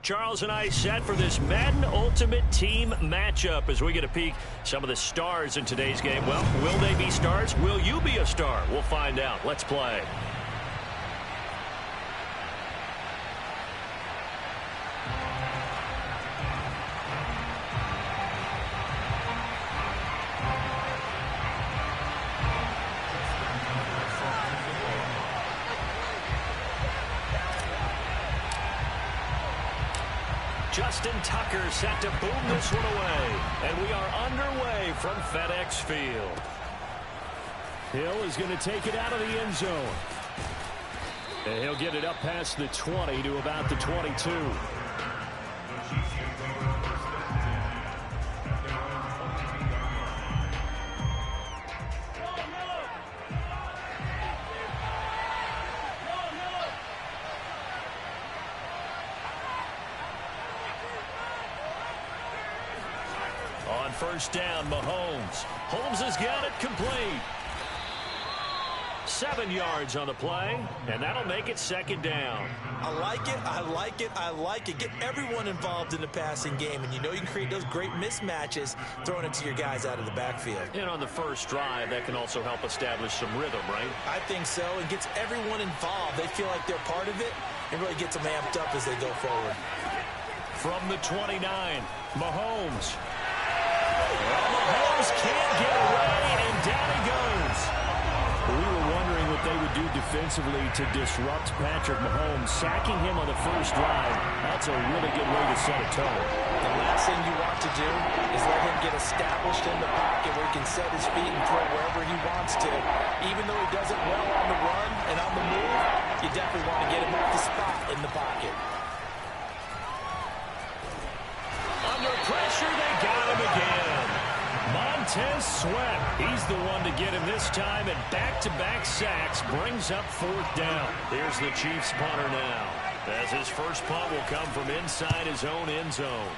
Charles and I set for this Madden Ultimate Team matchup as we get a peek some of the stars in today's game. Well, will they be stars? Will you be a star? We'll find out. Let's play. Justin Tucker set to boom this one away. And we are underway from FedEx Field. Hill is going to take it out of the end zone. And he'll get it up past the 20 to about the 22. On first down, Mahomes. Holmes has got it complete. 7 yards on the play, and that'll make it second down. I like it, I like it, I like it. Get everyone involved in the passing game, and you know you can create those great mismatches throwing it to your guys out of the backfield. And on the first drive, that can also help establish some rhythm, right? I think so. It gets everyone involved. They feel like they're part of it. It really gets them amped up as they go forward. From the 29, Mahomes. Well, Mahomes can't get away, and down he goes. We were wondering what they would do defensively to disrupt Patrick Mahomes. Sacking him on the first drive, that's a really good way to set a tone. The last thing you want to do is let him get established in the pocket where he can set his feet and throw wherever he wants to. Even though he does it well on the run and on the move, you definitely want to get him off the spot in the pocket. Under pressure, they got him again. Montez Sweat, he's the one to get him this time, and back-to-back sacks brings up fourth down. Here's the Chiefs punter now, as his first punt will come from inside his own end zone.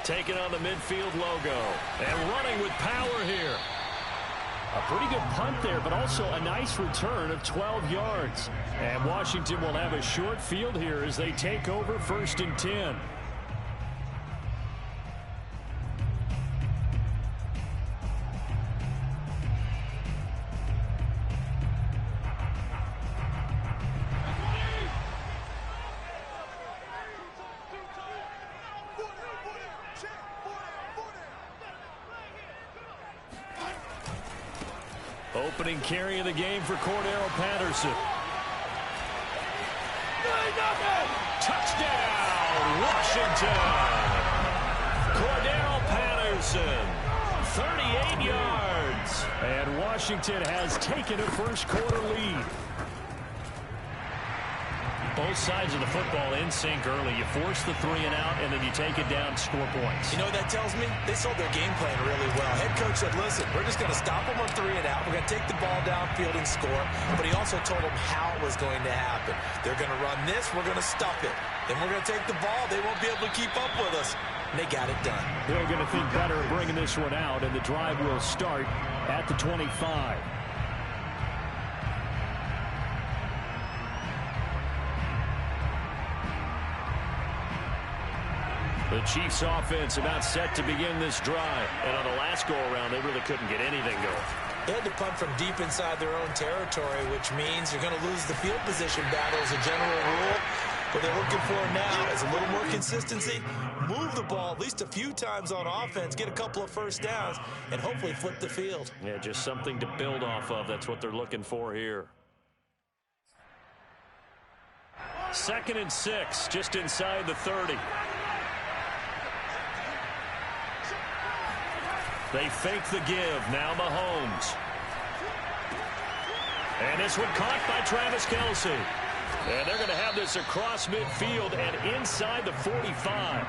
Taking on the midfield logo, and running with power here. A pretty good punt there, but also a nice return of 12 yards. And Washington will have a short field here as they take over first and 10. Opening carry of the game for Cordero Patterson. Touchdown, Washington! Cordero Patterson, 38 yards. And Washington has taken a first quarter lead. Both sides of the football in sync early. You force the 3 and out, and then you take it down, score points. You know what that tells me? They sold their game plan really well. Head coach said, listen, we're just going to stop them on 3 and out. We're going to take the ball downfield and score. But he also told them how it was going to happen. They're going to run this. We're going to stop it. Then we're going to take the ball. They won't be able to keep up with us. And they got it done. They're going to think better of bringing this one out, and the drive will start at the 25. The Chiefs offense about set to begin this drive. And on the last go-around, they really couldn't get anything going. They had to punt from deep inside their own territory, which means you're going to lose the field position battle as a general rule. What they're looking for now is a little more consistency, move the ball at least a few times on offense, get a couple of first downs, and hopefully flip the field. Yeah, just something to build off of. That's what they're looking for here. 2nd and 6, just inside the 30. They fake the give. Now Mahomes. And this one caught by Travis Kelce. And they're going to have this across midfield and inside the 45.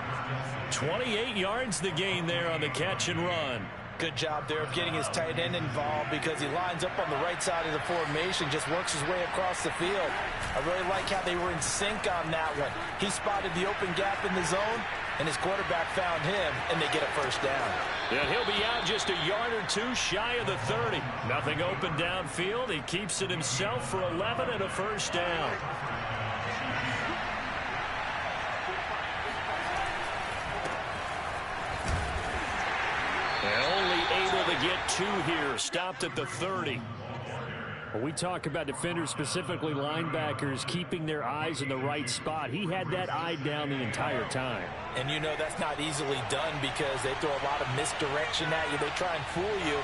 28 yards the gain there on the catch and run. Good job there of getting his tight end involved because he lines up on the right side of the formation, just works his way across the field. I really like how they were in sync on that one. He spotted the open gap in the zone, and his quarterback found him, and they get a first down. And he'll be out just a yard or two shy of the 30. Nothing open downfield. He keeps it himself for 11 and a first down. to get 2 here. Stopped at the 30. Well, we talk about defenders, specifically linebackers, keeping their eyes in the right spot. He had that eye down the entire time. And you know that's not easily done because they throw a lot of misdirection at you. They try and fool you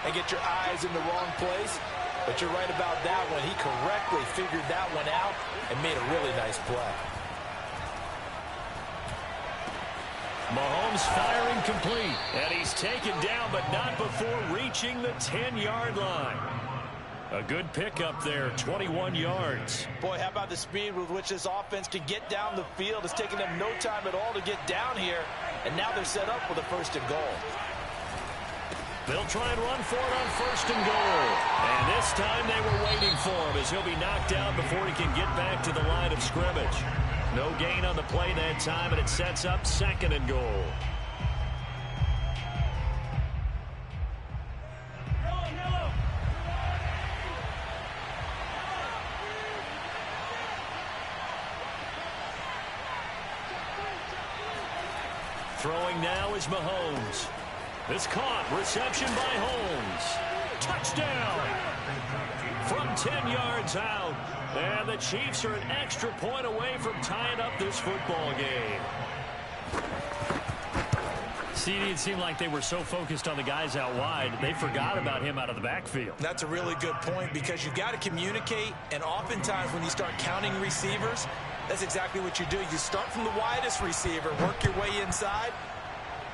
and get your eyes in the wrong place. But you're right about that one. He correctly figured that one out and made a really nice play. Mahomes firing complete. And he's taken down, but not before reaching the 10-yard line. A good pickup there, 21 yards. Boy, how about the speed with which this offense can get down the field? It's taken them no time at all to get down here. And now they're set up with a 1st and goal. They'll try and run for it on 1st and goal. And this time they were waiting for him as he'll be knocked down before he can get back to the line of scrimmage. No gain on the play that time, and it sets up 2nd and goal. Throwing now is Mahomes. It's caught. Reception by Holmes. Touchdown. From 10 yards out. And the Chiefs are an extra point away from tying up this football game. CD, it seemed like they were so focused on the guys out wide, they forgot about him out of the backfield. That's a really good point because you've got to communicate, and oftentimes when you start counting receivers, that's exactly what you do. You start from the widest receiver, work your way inside.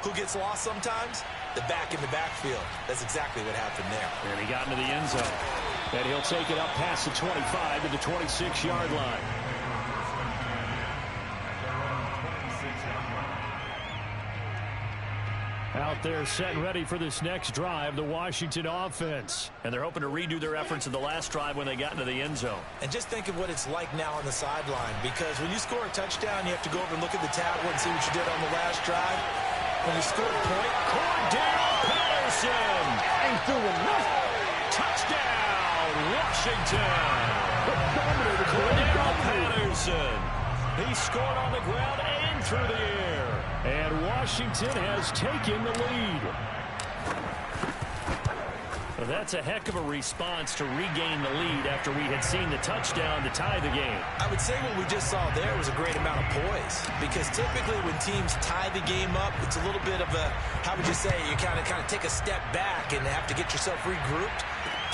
Who gets lost sometimes? The back in the backfield. That's exactly what happened there. And he got into the end zone. And he'll take it up past the 25 to the 26-yard line. Out there set and ready for this next drive, the Washington offense. And they're hoping to redo their efforts in the last drive when they got into the end zone. And just think of what it's like now on the sideline, because when you score a touchdown, you have to go over and look at the tablet and see what you did on the last drive. When you score a point, Cordell Patterson. Ain't doing nothing. Touchdown, Washington. Cordell Patterson. He scored on the ground and through the air. And Washington has taken the lead. Well, that's a heck of a response to regain the lead after we had seen the touchdown to tie the game. I would say what we just saw there was a great amount of poise, because typically when teams tie the game up, it's a little bit of a, how would you say, you kind of take a step back and have to get yourself regrouped.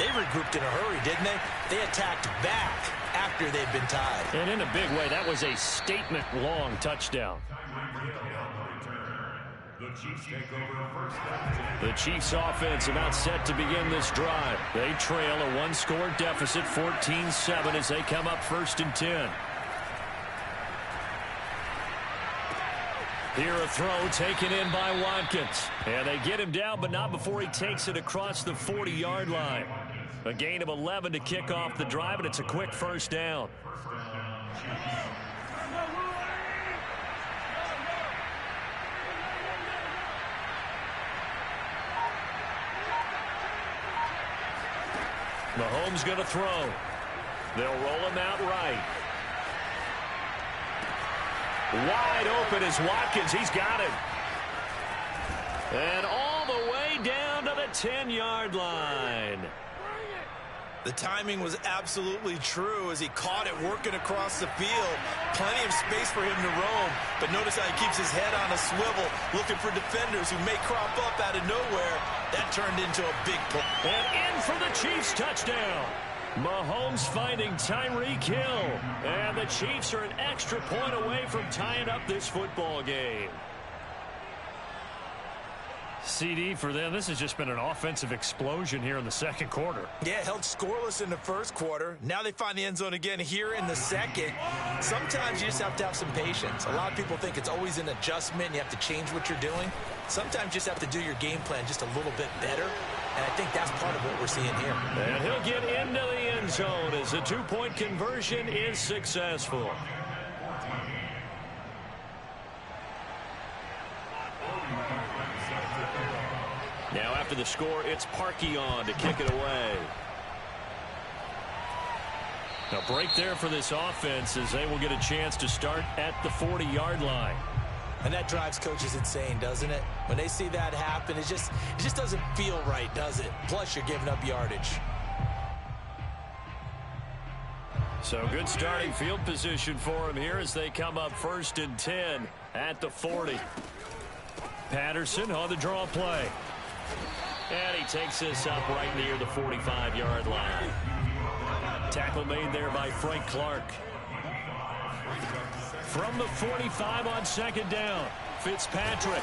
They regrouped in a hurry, didn't they? They attacked back after they'd been tied. And in a big way, that was a statement-long touchdown. The Chiefs offense about set to begin this drive. They trail a 1-score deficit, 14-7, as they come up 1st and 10. Here a throw taken in by Watkins. And they get him down, but not before he takes it across the 40-yard line. A gain of 11 to kick off the drive, and it's a quick 1st down. Mahomes going to throw. They'll roll him out right. Wide open is Watkins. He's got it. And all the way down to the 10-yard line. The timing was absolutely true as he caught it working across the field. Plenty of space for him to roam. But notice how he keeps his head on a swivel, looking for defenders who may crop up out of nowhere. That turned into a big play. And in for the Chiefs touchdown. Mahomes finding Tyreek Hill. And the Chiefs are an extra point away from tying up this football game. CD, for them, this has just been an offensive explosion here in the second quarter. Yeah, held scoreless in the first quarter. Now they find the end zone again here in the second. Sometimes you just have to have some patience. A lot of people think it's always an adjustment. You have to change what you're doing. Sometimes you just have to do your game plan just a little bit better. And I think that's part of what we're seeing here. And he'll get into the end zone as the two-point conversion is successful. Now after the score, it's Parkey on to kick it away. Now break there for this offense as they will get a chance to start at the 40-yard line. And that drives coaches insane, doesn't it? When they see that happen, it just doesn't feel right, does it? Plus, you're giving up yardage. So good starting field position for him here as they come up 1st and 10 at the 40. Patterson on the draw play. And he takes this up right near the 45-yard line. Tackle made there by Frank Clark. From the 45 on 2nd down, Fitzpatrick.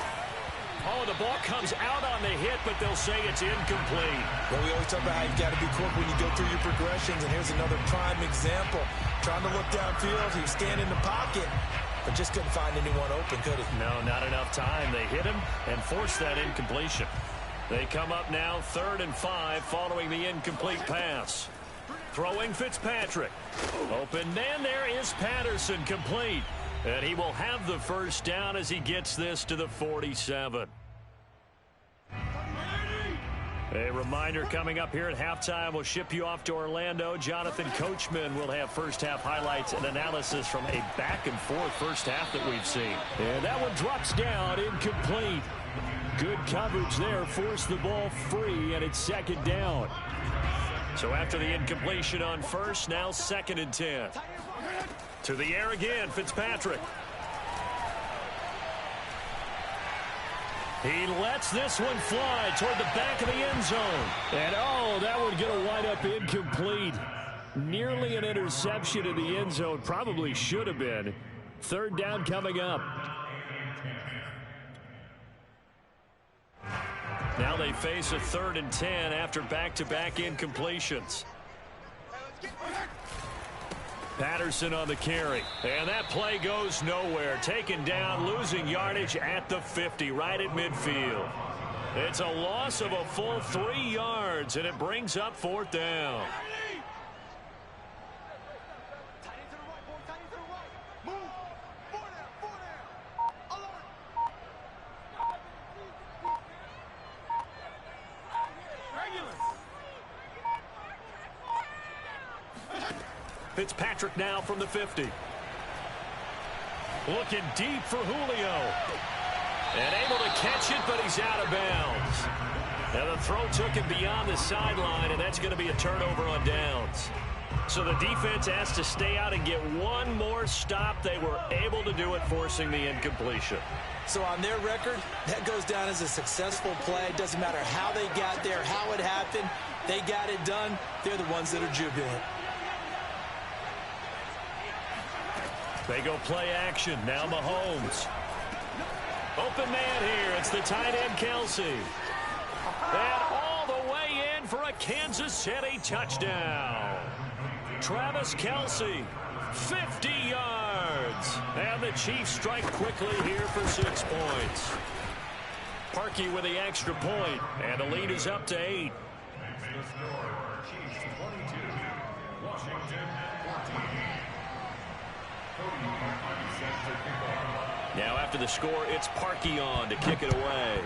Oh, the ball comes out on the hit, but they'll say it's incomplete. Well, we always talk about how you've got to be quick when you go through your progressions, and here's another prime example. Trying to look downfield, he was standing in the pocket, but just couldn't find anyone open, could he? No, not enough time. They hit him and forced that incompletion. They come up now 3rd and 5 following the incomplete pass. Throwing Fitzpatrick. Open man there is Patterson, complete. And he will have the 1st down as he gets this to the 47. A reminder coming up here at halftime. We'll ship you off to Orlando. Jonathan Coachman will have first-half highlights and analysis from a back-and-forth first half that we've seen. And that one drops down, incomplete. Good coverage there, forced the ball free, and it's 2nd down. So after the incompletion on 1st, now 2nd and 10. To the air again, Fitzpatrick. He lets this one fly toward the back of the end zone. And, oh, that one going to wind up incomplete. Nearly an interception in the end zone. Probably should have been. 3rd down coming up. Now they face a 3rd and 10 after back-to-back incompletions. Patterson on the carry. And that play goes nowhere. Taken down, losing yardage at the 50, right at midfield. It's a loss of a full 3 yards, and it brings up 4th down. Fitzpatrick now from the 50. Looking deep for Julio. And able to catch it, but he's out of bounds. Now the throw took him beyond the sideline, and that's going to be a turnover on downs. So the defense has to stay out and get one more stop. They were able to do it, forcing the incompletion. So on their record, that goes down as a successful play. It doesn't matter how they got there, how it happened. They got it done. They're the ones that are jubilant. They go play action. Now Mahomes. Open man here. It's the tight end, Kelsey. And all the way in for a Kansas City touchdown. Travis Kelsey, 50 yards. And the Chiefs strike quickly here for 6 points. Parkey with the extra point. And the lead is up to 8. Chiefs 22, Washington 14. Now after the score, it's Parkey on to kick it away.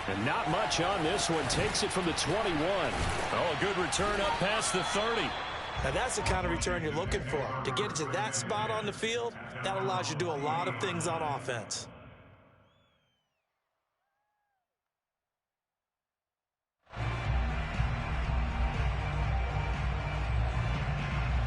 And not much on this one. Takes it from the 21. Oh, a good return up past the 30. Now that's the kind of return you're looking for. To get it to that spot on the field, that allows you to do a lot of things on offense.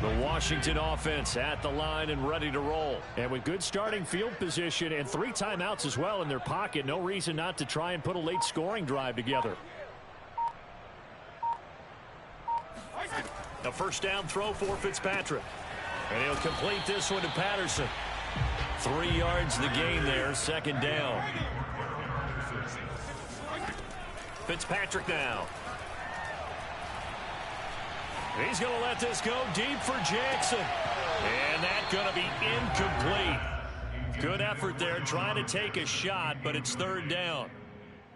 The Washington offense at the line and ready to roll. And with good starting field position and 3 timeouts as well in their pocket, no reason not to try and put a late scoring drive together. A first down throw for Fitzpatrick. And he'll complete this one to Patterson. 3 yards the gain there, 2nd down. Fitzpatrick now. He's going to let this go deep for Jackson. And that's going to be incomplete. Good effort there trying to take a shot, but it's 3rd down.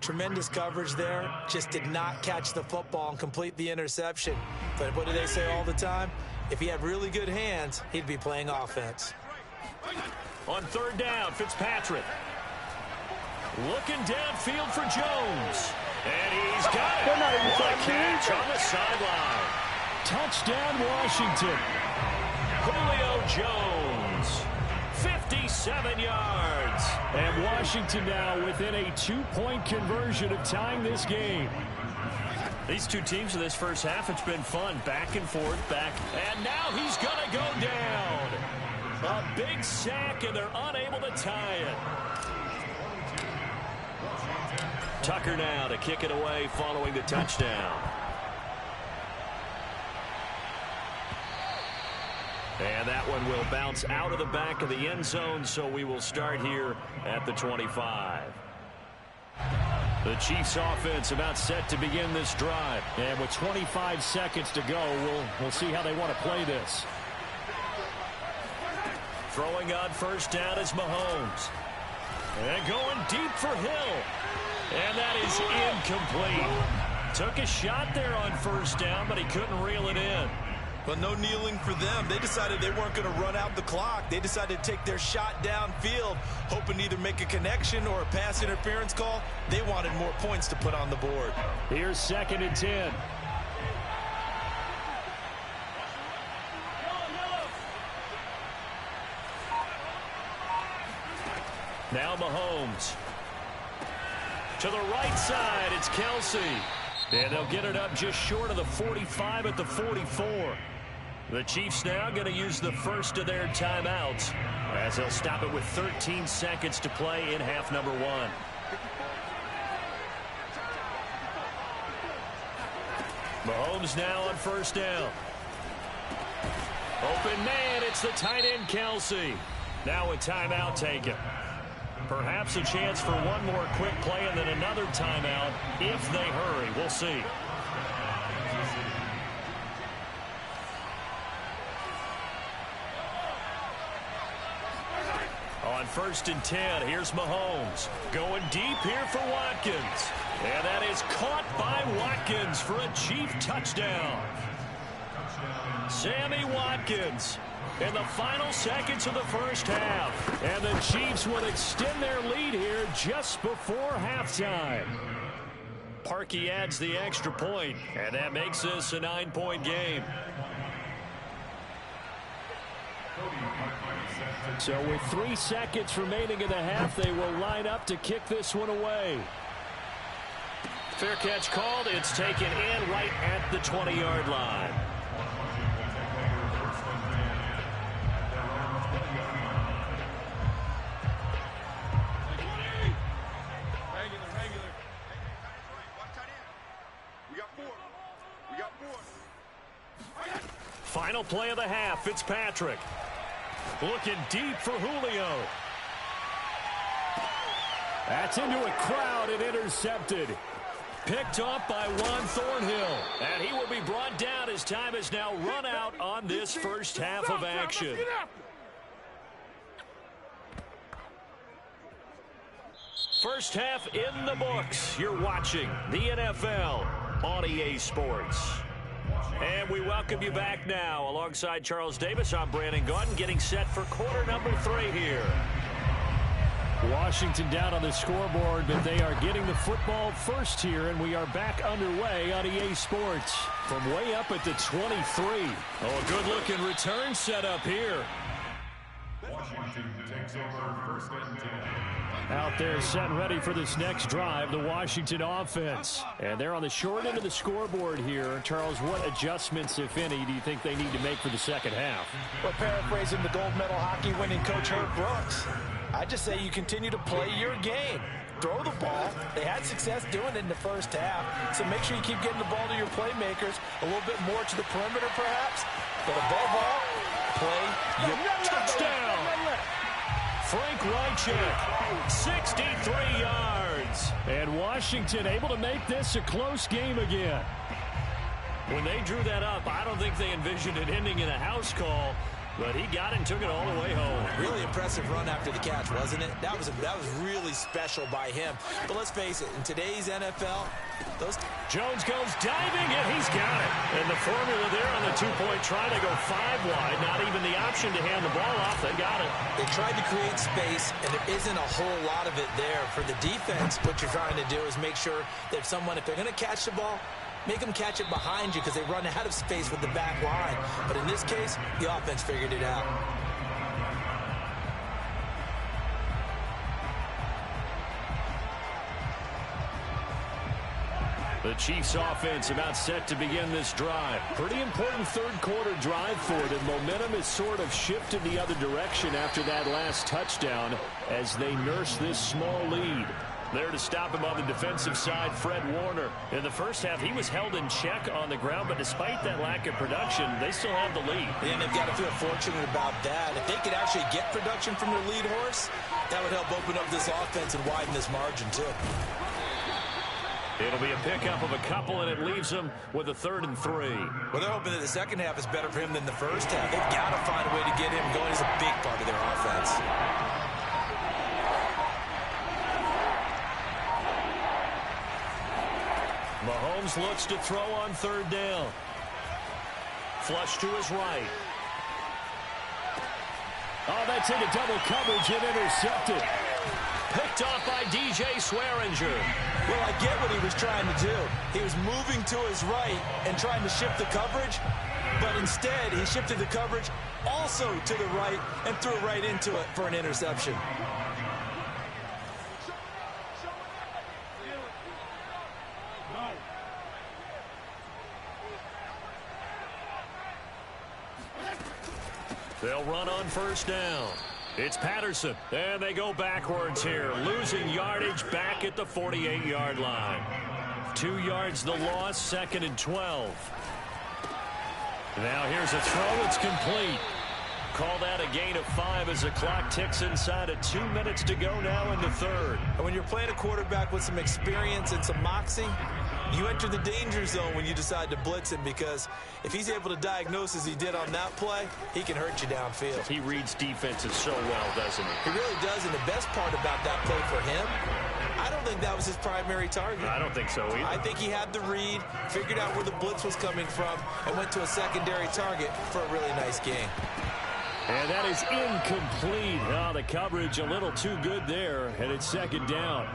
Tremendous coverage there. Just did not catch the football and complete the interception. But what do they say all the time? If he had really good hands, he'd be playing offense. On 3rd down, Fitzpatrick. Looking downfield for Jones. And he's got it. What a catch on the sideline. Touchdown, Washington. Julio Jones 7 yards. And Washington now within a 2-point conversion of tying this game. These two teams in this first half, it's been fun. Back and forth, back. And now he's going to go down. A big sack, and they're unable to tie it. Tucker now to kick it away following the touchdown. And that one will bounce out of the back of the end zone, so we will start here at the 25. The Chiefs offense about set to begin this drive. And with 25 seconds to go, we'll see how they want to play this. Throwing on first down is Mahomes. And going deep for Hill. And that is incomplete. Took a shot there on first down, but he couldn't reel it in. But no kneeling for them. They decided they weren't going to run out the clock. They decided to take their shot downfield, hoping to either make a connection or a pass interference call. They wanted more points to put on the board. Here's 2nd and 10. Now Mahomes. To the right side, it's Kelsey. And they'll get it up just short of the 45 at the 44. The Chiefs now going to use the first of their timeouts as they'll stop it with 13 seconds to play in half number 1. Mahomes now on first down. Open man, it's the tight end Kelsey. Now a timeout taken. Perhaps a chance for one more quick play and then another timeout if they hurry. We'll see. On 1st and 10, here's Mahomes. Going deep here for Watkins. And that is caught by Watkins for a Chief touchdown. Sammy Watkins in the final seconds of the first half. And the Chiefs will extend their lead here just before halftime. Parkey adds the extra point, and that makes this a 9-point game. So with 3 seconds remaining in the half, they will line up to kick this one away. Fair catch called. It's taken in right at the 20-yard line. Final play of the half, Fitzpatrick. Looking deep for Julio. That's into a crowd and intercepted. Picked off by Juan Thornhill. And he will be brought down as time has now run out on this first half of action. First half in the books. You're watching the NFL on EA Sports. And we welcome you back now. Alongside Charles Davis, I'm Brandon Gaudin, getting set for quarter number 3 here. Washington down on the scoreboard, but they are getting the football first here, and we are back underway on EA Sports from way up at the 23. Oh, a good-looking return set up here. Washington takes over 1st and 10. Out there set and ready for this next drive, the Washington offense. And they're on the short end of the scoreboard here. Charles, what adjustments, if any, do you think they need to make for the second half? Well, paraphrasing the gold medal hockey winning coach Herb Brooks, I just say you continue to play your game. Throw the ball. They had success doing it in the first half, so make sure you keep getting the ball to your playmakers, a little bit more to the perimeter perhaps, but above all, play your touchdown. Frank Reichek, 63 yards. And Washington able to make this a close game again. When they drew that up, I don't think they envisioned it ending in a house call, but he got it and took it all the way home. Really impressive run after the catch, wasn't it? That was really special by him. But let's face it, in today's NFL, Jones goes diving, and he's got it. And the formula there on the 2-point try to go 5 wide. Not even the option to hand the ball off. They got it. They tried to create space, and there isn't a whole lot of it there. For the defense, what you're trying to do is make sure that if they're going to catch the ball, make them catch it behind you because they run out of space with the back line. But in this case, the offense figured it out. The Chiefs offense about set to begin this drive. Pretty important third quarter drive for them. Momentum has sort of shifted the other direction after that last touchdown as they nurse this small lead. There to stop him on the defensive side, Fred Warner. In the first half, he was held in check on the ground, but despite that lack of production, they still have the lead. And they've got to feel fortunate about that. If they could actually get production from their lead horse, that would help open up this offense and widen this margin, too. It'll be a pickup of a couple, and it leaves them with a 3rd and 3. Well, they're hoping that the second half is better for him than the first half. They've got to find a way to get him going. He's a big part of their offense. Mahomes looks to throw on 3rd down. Flush to his right. Oh, that's into double coverage and intercepted. Picked off by DJ Swearinger. Well, I get what he was trying to do. He was moving to his right and trying to shift the coverage, but instead he shifted the coverage also to the right and threw it right into it for an interception. They'll run on 1st down. It's Patterson, and they go backwards here, losing yardage back at the 48-yard line. 2 yards the loss, 2nd and 12. Now here's a throw. It's complete. Call that a gain of 5 as the clock ticks inside of 2 minutes to go now in the 3rd. And when you're playing a quarterback with some experience and some moxie, you enter the danger zone when you decide to blitz him, because if he's able to diagnose as he did on that play, he can hurt you downfield. He reads defenses so well, doesn't he? He really does, and the best part about that play for him, I don't think that was his primary target. I don't think so either. I think he had the read, figured out where the blitz was coming from, and went to a secondary target for a really nice game. And that is incomplete. Oh, the coverage a little too good there, and it's 2nd down.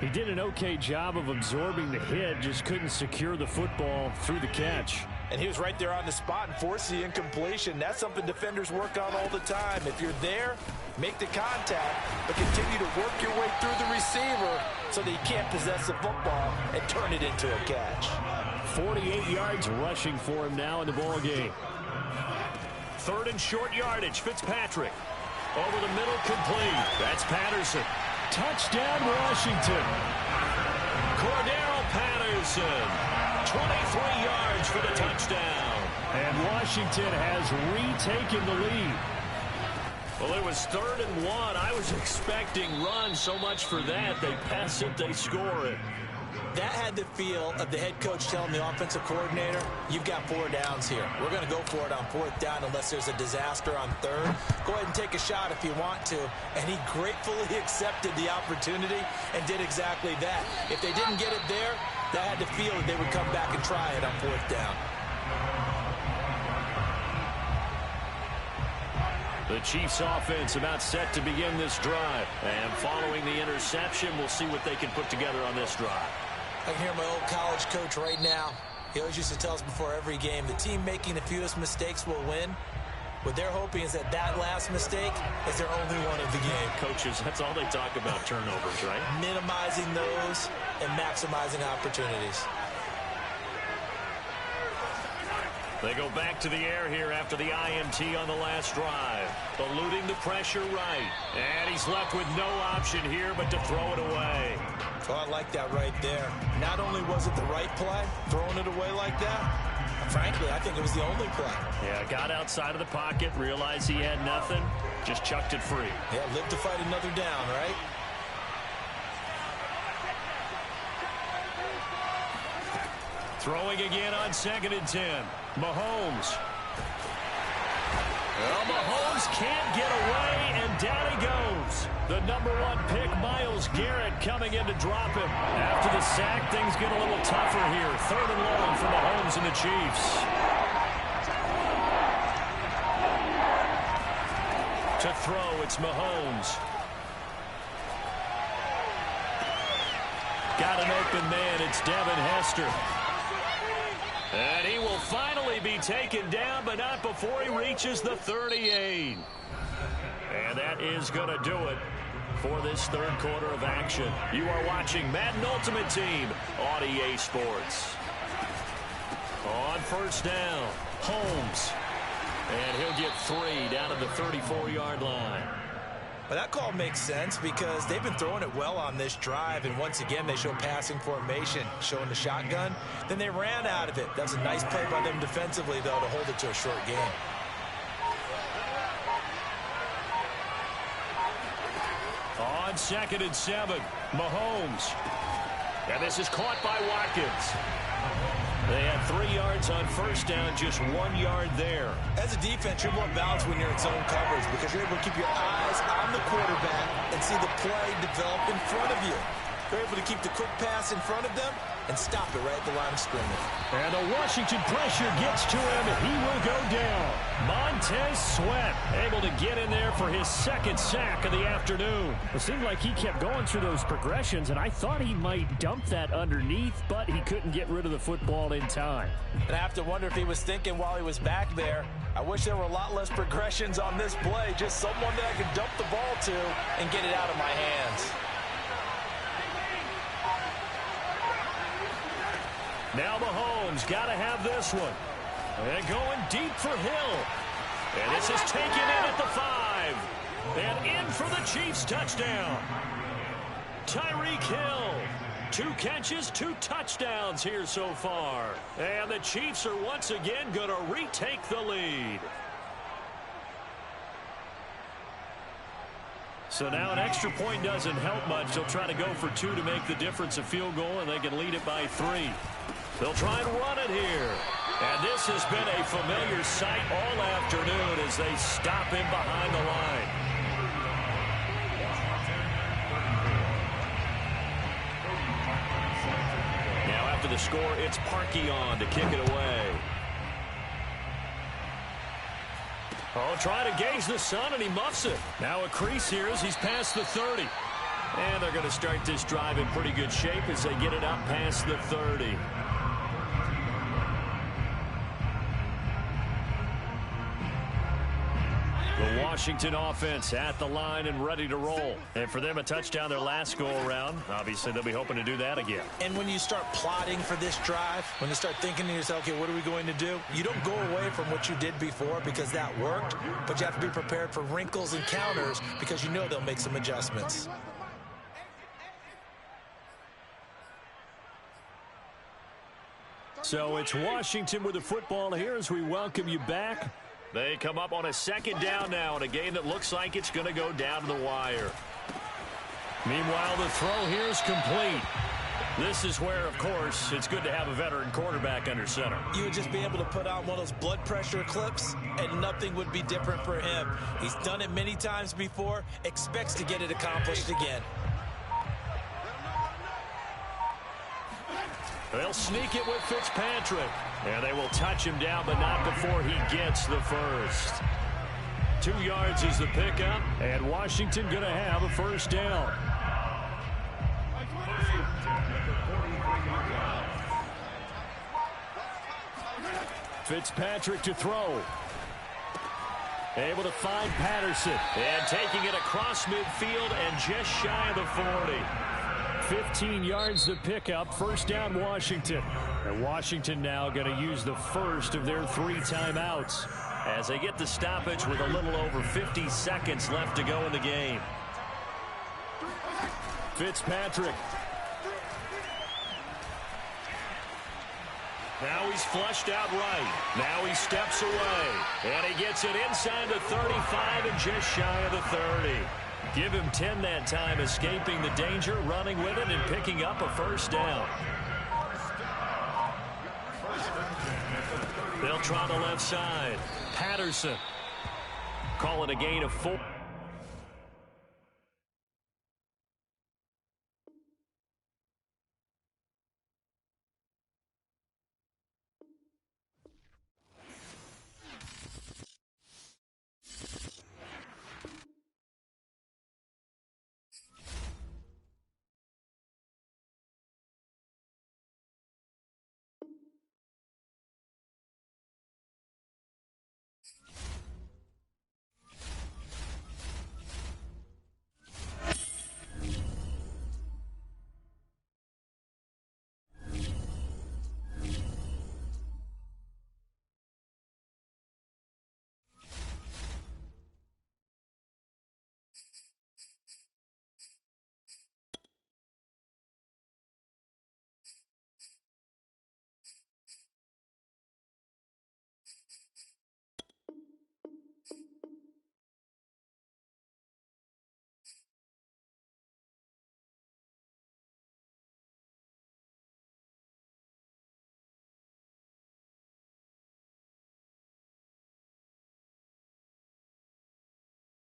He did an okay job of absorbing the hit, just couldn't secure the football through the catch. And he was right there on the spot and forced the incompletion. That's something defenders work on all the time. If you're there, make the contact, but continue to work your way through the receiver so that he can't possess the football and turn it into a catch. 48 yards rushing for him now in the ball game. 3rd and short yardage, Fitzpatrick. Over the middle, complete. That's Patterson. Touchdown, Washington. Cordero Patterson. 23 yards for the touchdown. And Washington has retaken the lead. Well, it was 3rd and 1. I was expecting run, so much for that. They pass it, they score it. That had the feel of the head coach telling the offensive coordinator, you've got 4 downs here. We're going to go for it on 4th down unless there's a disaster on 3rd. Go ahead and take a shot if you want to. And he gratefully accepted the opportunity and did exactly that. If they didn't get it there, that had the feel that they would come back and try it on 4th down. The Chiefs offense about set to begin this drive. And following the interception, we'll see what they can put together on this drive. I can hear my old college coach right now. He always used to tell us before every game, the team making the fewest mistakes will win. What they're hoping is that that last mistake is their only one of the game. Coaches, that's all they talk about, turnovers, right? Minimizing those and maximizing opportunities. They go back to the air here after the INT on the last drive. Eluding the pressure right. And he's left with no option here but to throw it away. Oh, I like that right there. Not only was it the right play, throwing it away like that, frankly, I think it was the only play. Yeah, got outside of the pocket, realized he had nothing, just chucked it free. Yeah, live to fight another down, right? Throwing again on 2nd and 10. Mahomes. Well, Mahomes can't get away, and down he goes. The #1 pick, Myles Garrett, coming in to drop him. After the sack, things get a little tougher here. 3rd and long for Mahomes and the Chiefs. To throw, it's Mahomes. Got an open man. It's Devin Hester. And he will finally be taken down, but not before he reaches the 38. And that is going to do it for this third quarter of action. You are watching Madden Ultimate Team on EA Sports. On first down, Holmes. And he'll get 3 down to the 34-yard line. Well, that call makes sense because they've been throwing it well on this drive, and once again, they show passing formation, showing the shotgun. Then they ran out of it. That's a nice play by them defensively, though, to hold it to a short game. On 2nd and 7, Mahomes. And this is caught by Watkins. They had 3 yards on first down, just 1 yard there. As a defense, you're more balanced when you're in zone coverage because you're able to keep your eyes on the quarterback and see the play develop in front of you. You're able to keep the quick pass in front of them and stop it right at the line of scrimmage. And the Washington pressure gets to him, and he will go down. Montez Sweat able to get in there for his 2nd sack of the afternoon. It seemed like he kept going through those progressions, and I thought he might dump that underneath, but he couldn't get rid of the football in time. And I have to wonder if he was thinking while he was back there, I wish there were a lot less progressions on this play, just someone that I could dump the ball to and get it out of my hands. Now Mahomes got to have this one. And going deep for Hill. And this is taken in at the 5. And in for the Chiefs touchdown. Tyreek Hill. 2 catches, 2 touchdowns here so far. And the Chiefs are once again going to retake the lead. So now an extra point doesn't help much. They'll try to go for 2 to make the difference a field goal, and they can lead it by 3. They'll try and run it here. And this has been a familiar sight all afternoon as they stop him behind the line. Now after the score, it's Parkey on to kick it away. Oh, trying to gauge the sun, and he muffs it. Now a crease here as he's past the 30. And they're going to start this drive in pretty good shape as they get it up past the 30. The Washington offense at the line and ready to roll. And for them, a touchdown their last go-around. Obviously, they'll be hoping to do that again. And when you start plotting for this drive, when you start thinking to yourself, okay, what are we going to do? You don't go away from what you did before because that worked, but you have to be prepared for wrinkles and counters because you know they'll make some adjustments. So it's Washington with the football here as we welcome you back. They come up on a 2nd down now in a game that looks like it's going to go down to the wire. Meanwhile, the throw here is complete. This is where, of course, it's good to have a veteran quarterback under center. You would just be able to put on one of those blood pressure clips, and nothing would be different for him. He's done it many times before, expects to get it accomplished again. They'll sneak it with Fitzpatrick. And they will touch him down, but not before he gets the first. 2 yards is the pickup, and Washington going to have a first down. Fitzpatrick to throw. Able to find Patterson. And taking it across midfield and just shy of the 40. 15 yards the pickup. First down, Washington. And Washington now going to use the first of their 3 timeouts as they get the stoppage with a little over 50 seconds left to go in the game. Fitzpatrick. Now he's flushed out right. Now he steps away. And he gets it inside the 35 and just shy of the 30. Give him 10 that time, escaping the danger, running with it, and picking up a first down. They'll try the left side. Patterson. Call it a gain of 4.